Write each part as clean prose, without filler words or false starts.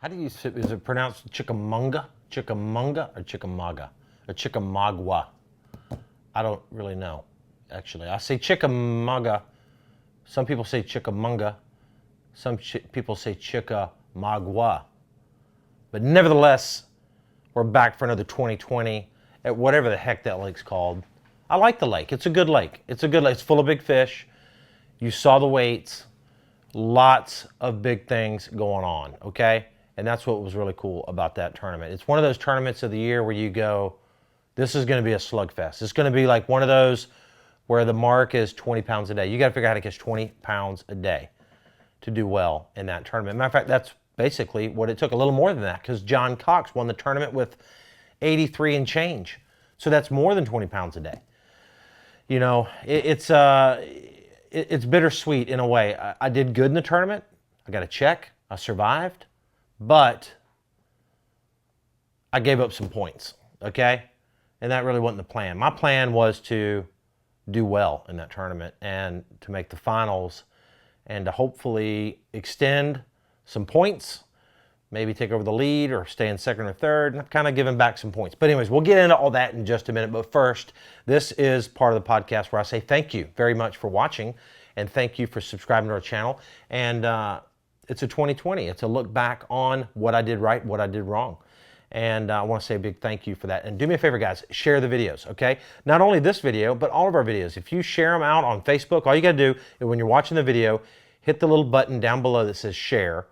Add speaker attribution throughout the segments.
Speaker 1: How do you say, is it pronounced Chickamauga? Chickamauga or Chickamauga? Or Chickamauga? I don't really know, actually. I say Chickamauga. Some people say Chickamauga. Some people say Chickamauga. But nevertheless, we're back for another 2020 at whatever the heck that lake's called. I like the lake. It's a good lake. It's a good lake. It's full of big fish. You saw the weights. Lots of big things going on, okay? And that's what was really cool about that tournament. It's one of those tournaments of the year where you go, this is going to be a slugfest. It's going to be like one of those where the mark is 20 pounds a day. You got to figure out how to catch 20 pounds a day to do well in that tournament. Matter of fact, that's basically what it took. A little more than that, because John Cox won the tournament with 83 and change. So that's more than 20 pounds a day. You know, it's bittersweet in a way. I did good in the tournament. I got a check. I survived. But I gave up some points, okay? And that really wasn't the plan. My plan was to do well in that tournament and to make the finals and to hopefully extend some points, maybe take over the lead or stay in second or third, and I've kind of given back some points. But anyways, we'll get into all that in just a minute. But first, this is part of the podcast where I say thank you very much for watching and thank you for subscribing to our channel. And it's a 2020. It's a look back on what I did right, what I did wrong. And I want to say a big thank you for that. And do me a favor, guys, share the videos, okay? Not only this video, but all of our videos. If you share them out on Facebook, all you got to do is when you're watching the video, hit the little button down below that says share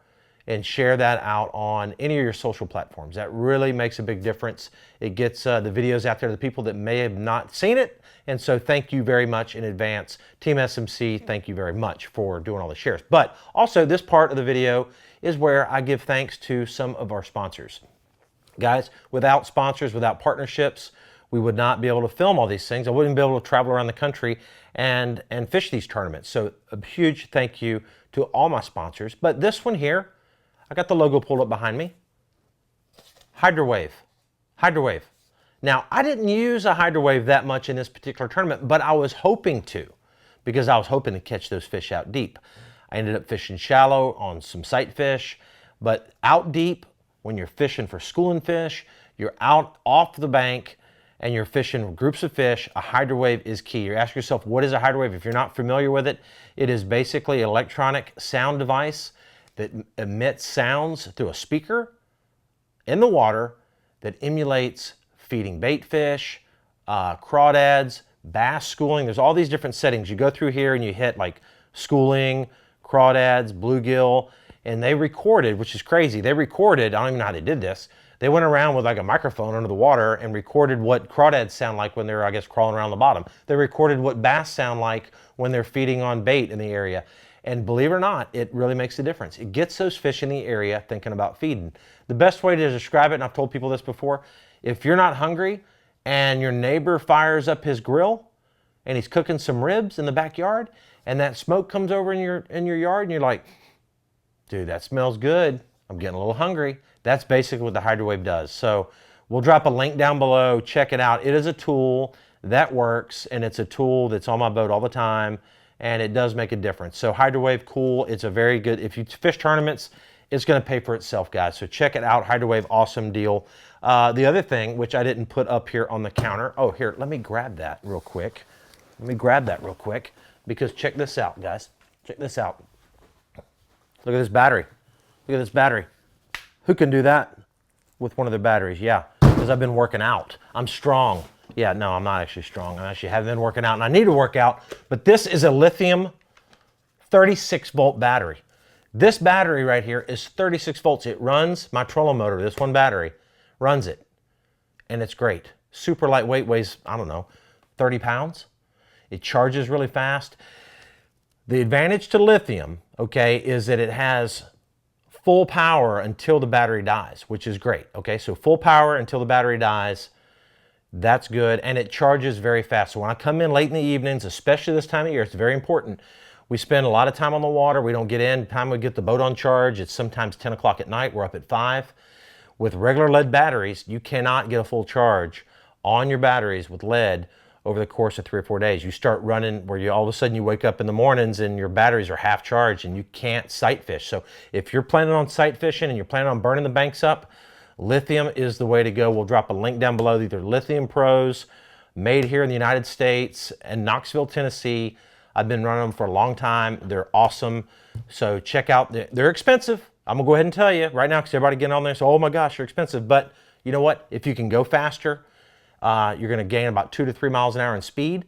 Speaker 1: and share that out on any of your social platforms. That really makes a big difference. It gets the videos out there to the people that may have not seen it. And so thank you very much in advance. TeamSMC, thank you very much for doing all the shares. But also this part of the video is where I give thanks to some of our sponsors. Guys, without sponsors, without partnerships, we would not be able to film all these things. I wouldn't be able to travel around the country and fish these tournaments. So a huge thank you to all my sponsors. But this one here, I got the logo pulled up behind me. Hydrowave. Hydrowave. Now, I didn't use a Hydrowave that much in this particular tournament, but I was hoping to, because I was hoping to catch those fish out deep. I ended up fishing shallow on some sight fish, but out deep, when you're fishing for schooling fish, you're out off the bank and you're fishing groups of fish, a Hydrowave is key. You ask yourself, what is a Hydrowave? If you're not familiar with it, it is basically an electronic sound device that emits sounds through a speaker in the water that emulates feeding bait fish, crawdads, bass schooling. There's all these different settings. You go through here and you hit like schooling, crawdads, bluegill, and they recorded, which is crazy. They recorded, I don't even know how they did this. They went around with like a microphone under the water and recorded what crawdads sound like when they're, I guess, crawling around the bottom. They recorded what bass sound like when they're feeding on bait in the area. And believe it or not, it really makes a difference. It gets those fish in the area thinking about feeding. The best way to describe it, and I've told people this before, if you're not hungry and your neighbor fires up his grill and he's cooking some ribs in the backyard and that smoke comes over in your yard and you're like, dude, that smells good. I'm getting a little hungry. That's basically what the Hydrowave does. So we'll drop a link down below. Check it out. It is a tool that works, and it's a tool that's on my boat all the time, and it does make a difference. So Hydrowave, cool. It's a very good, if you fish tournaments, it's going to pay for itself, guys. So check it out. Hydrowave, awesome deal. The other thing, which I didn't put up here on the counter. Oh, here, let me grab that real quick. Let me grab that real quick, because check this out, guys. Check this out. Look at this battery. Look at this battery. Who can do that with one of their batteries? Yeah, because I've been working out. I'm strong. Yeah, no, I'm not actually strong. I actually haven't been working out, and I need to work out. But this is a lithium 36-volt battery. This battery right here is 36 volts. It runs my trolling motor. This one battery runs it, and it's great. Super lightweight, weighs, I don't know, 30 pounds. It charges really fast. The advantage to lithium, okay, is that it has full power until the battery dies, which is great, okay? So full power until the battery dies, that's good, and it charges very fast. So when I come in late in the evenings, especially this time of year, it's very important. We spend a lot of time on the water. We don't get in. By the time we get the boat on charge, it's sometimes 10 o'clock at night. We're up at 5. With regular lead batteries, you cannot get a full charge on your batteries with lead over the course of 3 or 4 days. You start running where you all of a sudden you wake up in the mornings and your batteries are half charged and you can't sight fish. So if you're planning on sight fishing and you're planning on burning the banks up, lithium is the way to go. We'll drop a link down below. These are Lithium Pros, made here in the United States and Knoxville, Tennessee. I've been running them for a long time. They're awesome. So check out, they're expensive. I'm gonna go ahead and tell you right now because everybody getting on there and say, oh my gosh, they're expensive. But you know what? If you can go faster, you're gonna gain about 2 to 3 miles an hour in speed.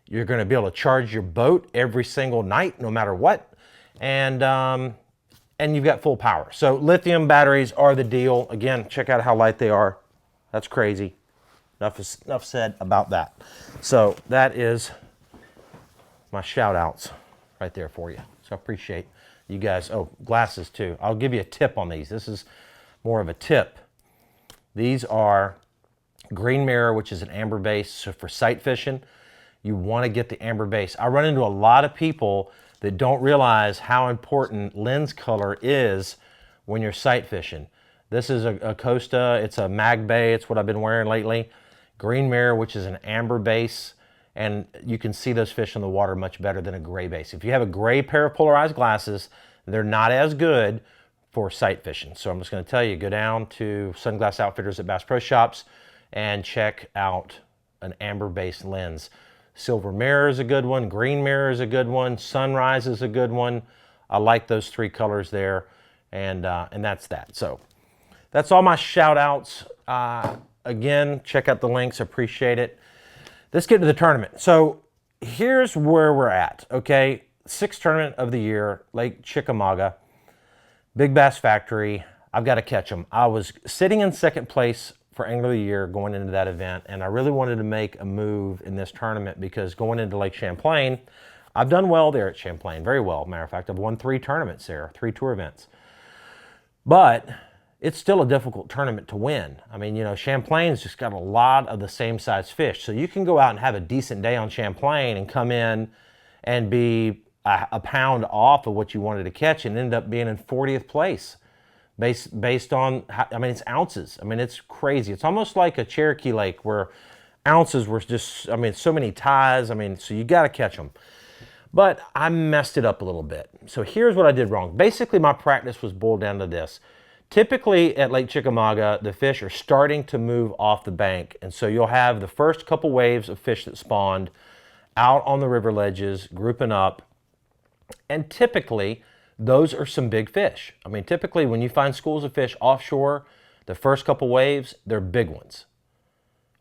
Speaker 1: You're gonna be able to charge your boat every single night, no matter what. And you've got full power. So lithium batteries are the deal. Again, check out how light they are. That's crazy. Enough said about that. So that is my shout outs right there for you. So I appreciate you guys. Oh, glasses too. I'll give you a tip on these. This is more of a tip. These are green mirror, which is an amber base. So for sight fishing, you want to get the amber base. I run into a lot of people that don't realize how important lens color is when you're sight fishing. This is a Costa. It's a mag bay. It's what I've been wearing lately. Green mirror, which is an amber base. And you can see those fish in the water much better than a gray base. If you have a gray pair of polarized glasses, they're not as good for sight fishing. So I'm just going to tell you, go down to Sunglass Outfitters at Bass Pro Shops and check out an amber based lens. Silver mirror is a good one. Green mirror is a good one. Sunrise is a good one. I like those 3 colors there. And that's that. So that's all my shout outs. Again, check out the links. Appreciate it. Let's get to the tournament. So here's where we're at, okay? 6th tournament of the year, Lake Chickamauga, Big Bass Factory. I've got to catch them. I was sitting in 2nd place for Angler of the Year going into that event, and I really wanted to make a move in this tournament because going into Lake Champlain, I've done well there at Champlain, very well. Matter of fact, I've won 3 tournaments there, 3 tour events. But it's still a difficult tournament to win. I mean, you know, Champlain's just got a lot of the same size fish. So you can go out and have a decent day on Champlain and come in and be a pound off of what you wanted to catch and end up being in 40th place based on, I mean, it's ounces. I mean, it's crazy. It's almost like a Cherokee Lake where ounces were just, I mean, so many ties. I mean, so you got to catch them. But I messed it up a little bit. So here's what I did wrong. Basically, my practice was boiled down to this. Typically at Lake Chickamauga, the fish are starting to move off the bank. And so you'll have the first couple waves of fish that spawned out on the river ledges, grouping up. And typically, those are some big fish. I mean, typically when you find schools of fish offshore, the first couple waves, they're big ones.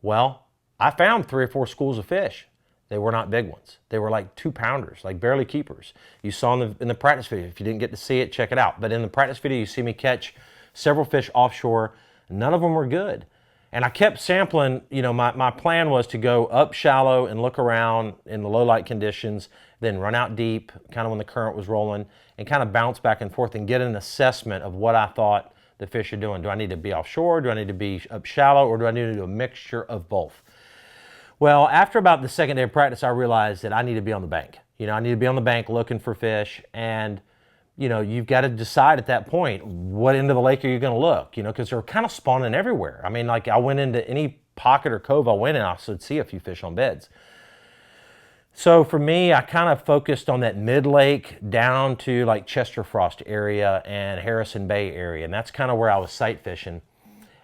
Speaker 1: Well, I found 3 or 4 schools of fish. They were not big ones. They were like 2-pounders, like barely keepers. You saw in the practice video. If you didn't get to see it, check it out. But in the practice video, you see me catch several fish offshore. None of them were good. And I kept sampling. You know, my plan was to go up shallow and look around in the low light conditions, then run out deep, kind of when the current was rolling, and kind of bounce back and forth and get an assessment of what I thought the fish are doing. Do I need to be offshore? Do I need to be up shallow? Or do I need to do a mixture of both? Well, after about the 2nd day of practice, I realized that I need to be on the bank. You know, I need to be on the bank looking for fish. And, you know, you've got to decide at that point, what end of the lake are you going to look? You know, because they're kind of spawning everywhere. I mean, like I went into any pocket or cove I went in, I should see a few fish on beds. So for me, I kind of focused on that mid-lake down to like Chester Frost area and Harrison Bay area. And that's kind of where I was sight fishing.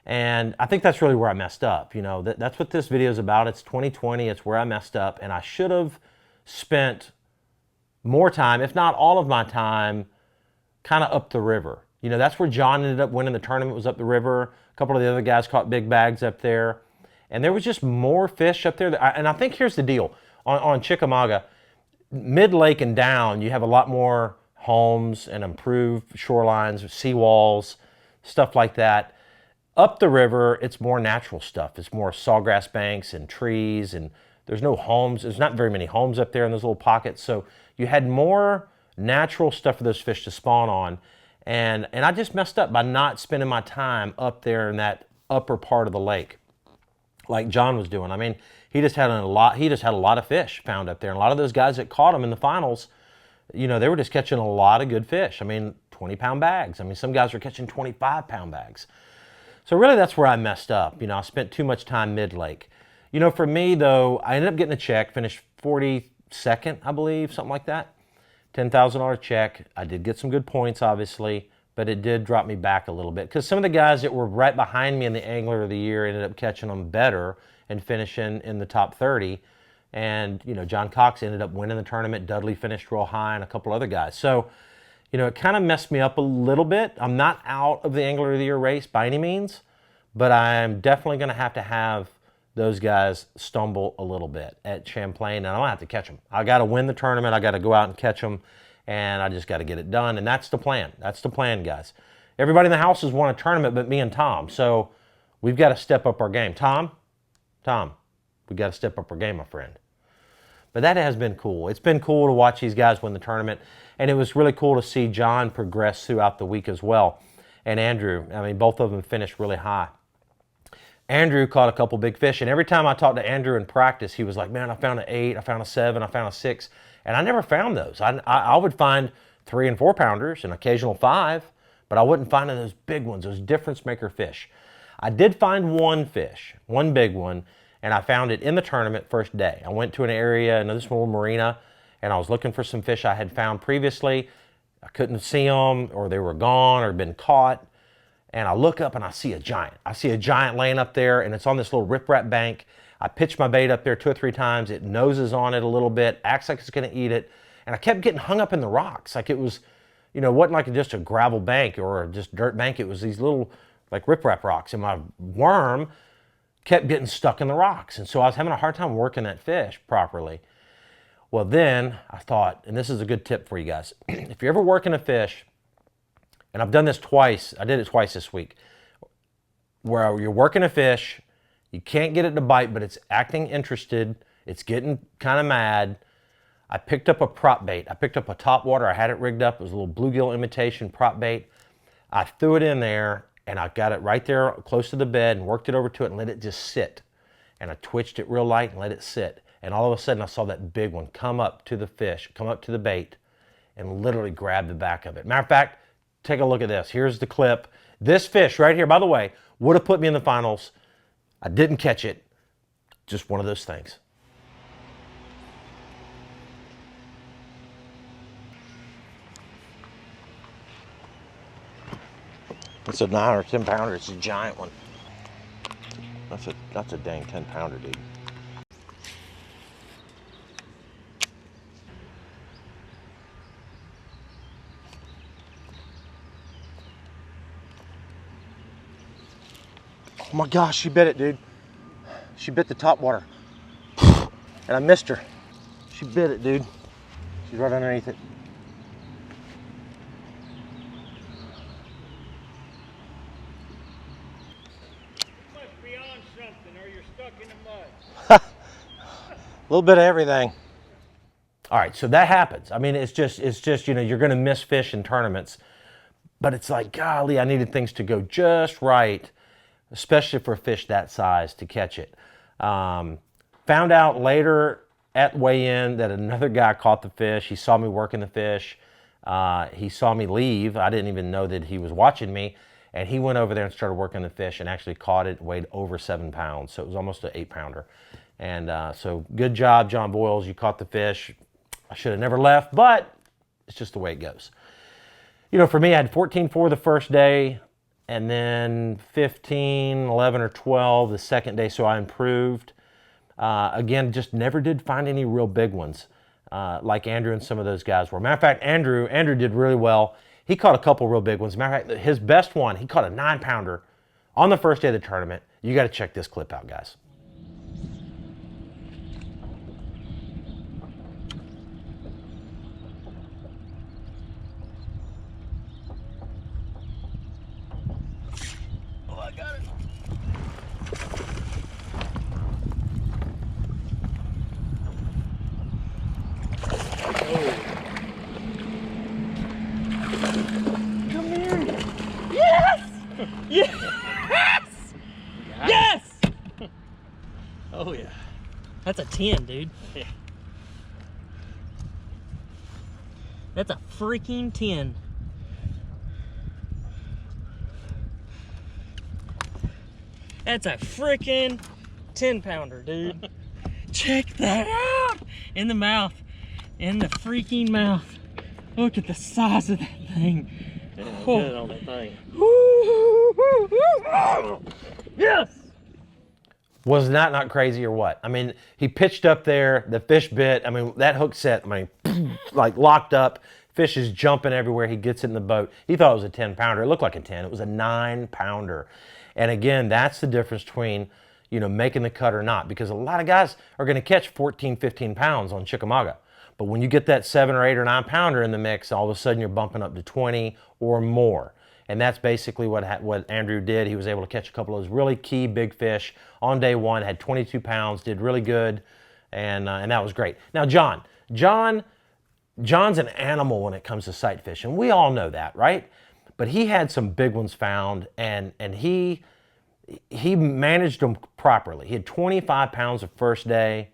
Speaker 1: And I think that's really where I messed up. You know, that's what this video is about. It's 2020. It's where I messed up. And I should have spent more time, if not all of my time, kind of up the river. You know, that's where John ended up winning the tournament, was up the river. A couple of the other guys caught big bags up there. And there was just more fish up there. And I think here's the deal. On Chickamauga, mid-lake and down, you have a lot more homes and improved shorelines, seawalls, stuff like that. Up the river, it's more natural stuff. It's more sawgrass banks and trees, and there's no homes. There's not very many homes up there in those little pockets. So you had more natural stuff for those fish to spawn on. And I just messed up by not spending my time up there in that upper part of the lake like John was doing. I mean, he just had a lot of fish found up there. And a lot of those guys that caught them in the finals, you know, they were just catching a lot of good fish. I mean, 20-pound bags. I mean, some guys were catching 25-pound bags. So really that's where I messed up. You know, I spent too much time mid-lake. You know, for me though, I ended up getting a check, finished 42nd, I believe, something like that. $10,000 check. I did get some good points, obviously, but it did drop me back a little bit because some of the guys that were right behind me in the Angler of the Year ended up catching them better and finishing in the top 30. And, you know, John Cox ended up winning the tournament. Dudley finished real high and a couple other guys. So, you know, it kind of messed me up a little bit. I'm not out of the Angler of the Year race by any means, but I'm definitely going to have those guys stumble a little bit at Champlain, and I don't have to catch them. I got to win the tournament. I got to go out and catch them, and I just got to get it done. And that's the plan. That's the plan, guys. Everybody in the house has won a tournament but me and Tom, so we've got to step up our game. Tom, we got to step up our game, my friend. But that has been cool. It's been cool to watch these guys win the tournament, and it was really cool to see John progress throughout the week as well, and Andrew. I mean, both of them finished really high. Andrew caught a couple big fish, and every time I talked to Andrew in practice, he was like, man, I found an 8, I found a 7, I found a 6, and I never found those. I would find 3 and 4 pounders, an occasional 5, but I wouldn't find those big ones, those difference maker fish. I did find one fish, one big one, and I found it in the tournament first day. I went to an area in this little marina, and I was looking for some fish I had found previously. I couldn't see them, or they were gone or been caught. And I look up and I see a giant. I see a giant laying up there, and it's on this little riprap bank. I pitched my bait up there 2 or 3 times. It noses on it a little bit, acts like it's going to eat it. And I kept getting hung up in the rocks. Like it was, you know, it wasn't like just a gravel bank or just dirt bank. It was these little like riprap rocks. And my worm kept getting stuck in the rocks. And so I was having a hard time working that fish properly. Well, then I thought, and this is a good tip for you guys. If you're ever working a fish, and I've done this twice. I did it twice this week. Where you're working a fish, you can't get it to bite, but it's acting interested. It's getting kind of mad. I picked up a prop bait. I picked up a top water. I had it rigged up. It was a little bluegill imitation prop bait. I threw it in there, and I got it right there close to the bed and worked it over to it and let it just sit. And I twitched it real light and let it sit. And all of a sudden, I saw that big one come up to the fish, come up to the bait, and literally grab the back of it. Matter of fact, take a look at this. Here's the clip. This fish right here, by the way, would have put me in the finals. I didn't catch it. Just one of those things. It's a 9 or 10 pounder. It's a giant one. That's a dang 10 pounder, dude. Oh my gosh, she bit it, dude. She bit the top water. And I missed her. She bit it, dude. She's right underneath it.
Speaker 2: You must be on something or you're stuck in the mud.
Speaker 1: A little bit of everything. All right, so that happens. I mean, it's just, you know, you're gonna miss fish in tournaments, but it's like, golly, I needed things to go just right, especially for a fish that size to catch it. Found out later at weigh-in that another guy caught the fish. He saw me working the fish. He saw me leave. I didn't even know that he was watching me. And he went over there and started working the fish and actually caught it, weighed over 7 pounds. So it was almost an 8 pounder. And so good job, John Boyles. You caught the fish. I should have never left, but it's just the way it goes. You know, for me, I had 14.4 the first day, and then 15, 11, or 12 the second day, so I improved. Again, just never did find any real big ones like Andrew and some of those guys were. Matter of fact, Andrew did really well. He caught a couple real big ones. Matter of fact, his best one, he caught a 9 pounder on the first day of the tournament. You got to check this clip out, guys.
Speaker 2: Yes! Yes! Oh yeah. That's a 10, dude. Yeah. That's a freaking 10. That's a freaking
Speaker 3: 10-pounder, dude. Check that out. In the mouth. In the freaking mouth. Look at the size of that thing.
Speaker 4: Yeah, good on that thing.
Speaker 3: Yes.
Speaker 1: Was that not crazy or what? I mean, he pitched up there, the fish bit. I mean, that hook set, I mean, like locked up. Fish is jumping everywhere. He gets it in the boat. He thought it was a 10-pounder. It looked like a 10. It was a 9-pounder. And again, that's the difference between, you know, making the cut or not, because a lot of guys are going to catch 14, 15 pounds on Chickamauga. But when you get that 7 or 8 or 9-pounder in the mix, all of a sudden you're bumping up to 20 or more. And that's basically what Andrew did. He was able to catch a couple of those really key big fish on day one, had 22 pounds, did really good, and that was great. Now, John's an animal when it comes to sight fishing. We all know that, right? But he had some big ones found, and he managed them properly. He had 25 pounds the first day,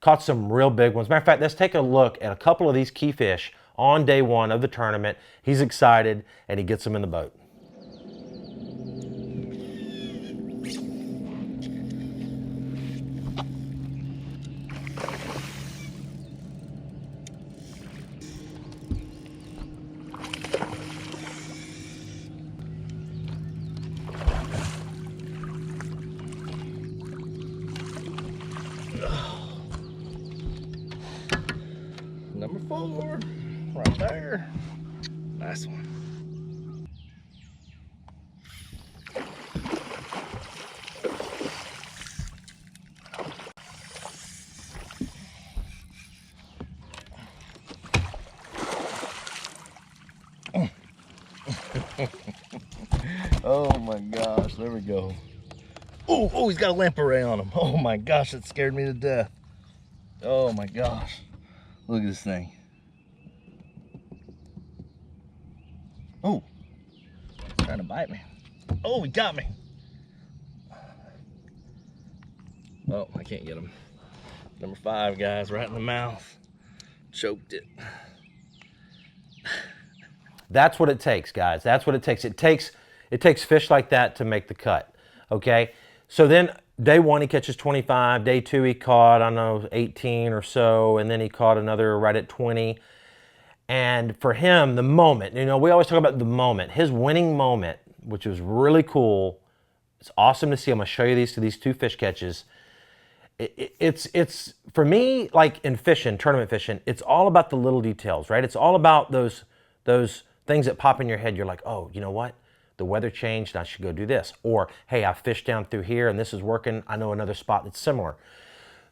Speaker 1: caught some real big ones. Matter of fact, let's take a look at a couple of these key fish on day one of the tournament. He's excited, and he gets them in the boat.
Speaker 4: Number 4, right there. Nice one. Oh my gosh, there we go. Oh, he's got a lamprey on him. Oh my gosh, that scared me to death. Oh my gosh. Look at this thing. Oh, trying to bite me. Oh, he got me. Oh, I can't get him. Number 5, guys, right in the mouth. Choked it.
Speaker 1: That's what it takes, guys. That's what it takes. It takes fish like that to make the cut, okay? So then day 1, he catches 25. Day 2, he caught, I don't know, 18 or so, and then he caught another right at 20. And for him, the moment, you know, we always talk about the moment. His winning moment, which was really cool. It's awesome to see. I'm going to show you these 2 fish catches. It's for me, like in fishing, tournament fishing, it's all about the little details, right? It's all about those things that pop in your head. You're like, oh, you know what? The weather changed, I should go do this. Or, hey, I fished down through here and this is working. I know another spot that's similar.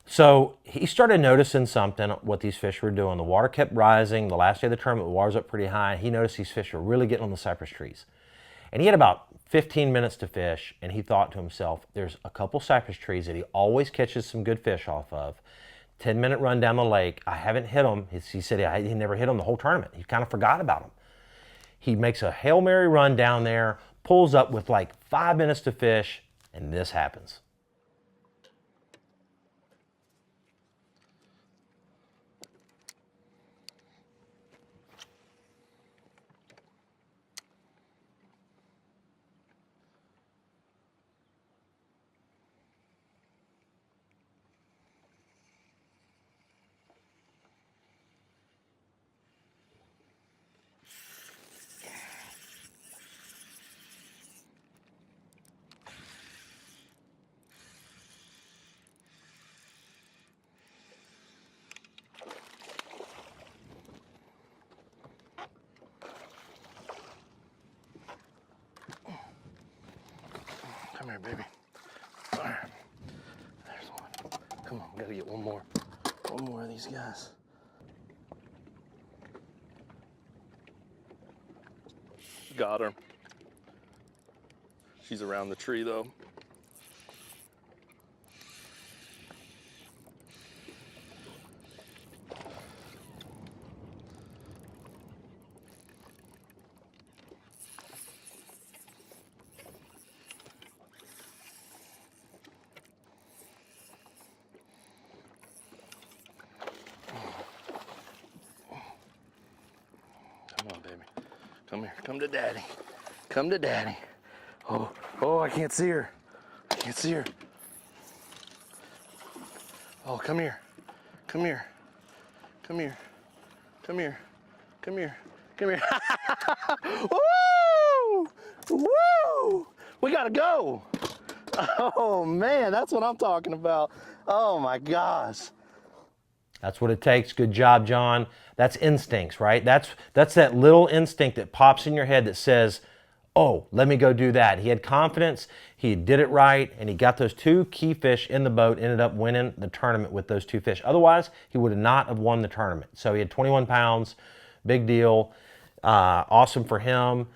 Speaker 1: So he started noticing something, what these fish were doing. The water kept rising. The last day of the tournament, the water's up pretty high. He noticed these fish were really getting on the cypress trees. And he had about 15 minutes to fish, and he thought to himself, there's a couple cypress trees that he always catches some good fish off of. 10-minute run down the lake. I haven't hit them. He said he never hit them the whole tournament. He kind of forgot about them. He makes a Hail Mary run down there, pulls up with like 5 minutes to fish, and this happens.
Speaker 4: Come here, baby. All right. There's one. Come on, we gotta get one more. One more of these guys. Got her. She's around the tree though. Come on, baby. Come here. Come to daddy. Come to daddy. Oh, I can't see her. I can't see her. Oh, come here. Come here. Come here. Come here. Come here. Come here. Woo! Woo! We gotta go. Oh man, that's what I'm talking about. Oh my gosh.
Speaker 1: That's what it takes. Good job, John. That's instincts, right? That's that little instinct that pops in your head that says, oh, let me go do that. He had confidence, he did it right, and he got those 2 key fish in the boat, ended up winning the tournament with those 2 fish. Otherwise, he would not have won the tournament. So he had 21 pounds, big deal, awesome for him.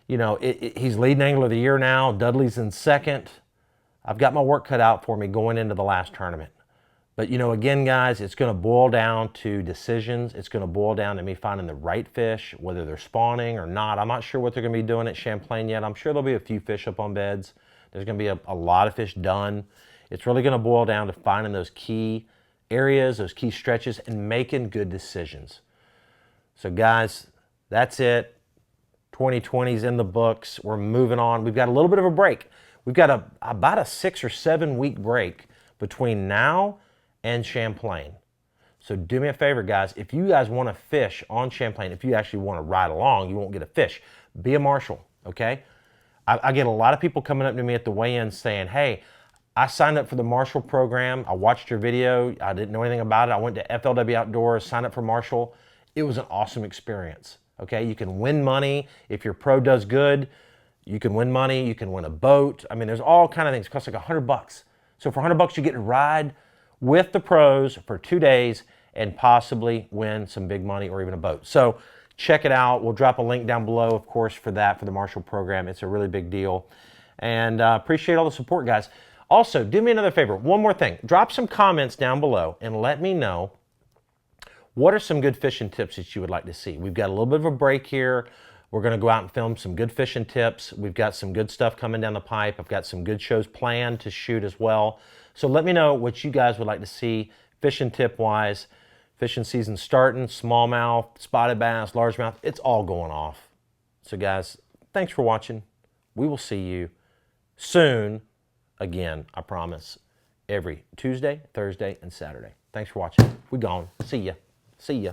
Speaker 1: You know, he's leading angler of the year now. Dudley's in second. I've got my work cut out for me going into the last tournament. But, you know, again, guys, it's going to boil down to decisions. It's going to boil down to me finding the right fish, whether they're spawning or not. I'm not sure what they're going to be doing at Champlain yet. I'm sure there'll be a few fish up on beds. There's going to be a lot of fish done. It's really going to boil down to finding those key areas, those key stretches, and making good decisions. So, guys, that's it. 2020's in the books. We're moving on. We've got a little bit of a break. We've got about a 6 or 7 week break between now and Champlain. So do me a favor, guys. If you guys want to fish on Champlain, if you actually want to ride along, you won't get a fish. Be a marshal, okay? I get a lot of people coming up to me at the weigh-in saying, hey, I signed up for the marshal program. I watched your video. I didn't know anything about it. I went to FLW Outdoors, signed up for marshal. It was an awesome experience, okay? You can win money. If your pro does good, you can win money. You can win a boat. I mean, there's all kind of things. It costs like $100. So for $100, you get to ride with the pros for 2 days and possibly win some big money or even a boat. So check it out. We'll drop a link down below, of course, for that, for the Marshall program. It's a really big deal. And appreciate all the support, guys. Also, do me another favor. One more thing. Drop some comments down below and let me know what are some good fishing tips that you would like to see. We've got a little bit of a break here. We're going to go out and film some good fishing tips. We've got some good stuff coming down the pipe. I've got some good shows planned to shoot as well. So let me know what you guys would like to see fishing tip-wise. Fishing season starting, smallmouth, spotted bass, largemouth, it's all going off. So guys, thanks for watching. We will see you soon again, I promise, every Tuesday, Thursday, and Saturday. Thanks for watching. We gone. See ya. See ya.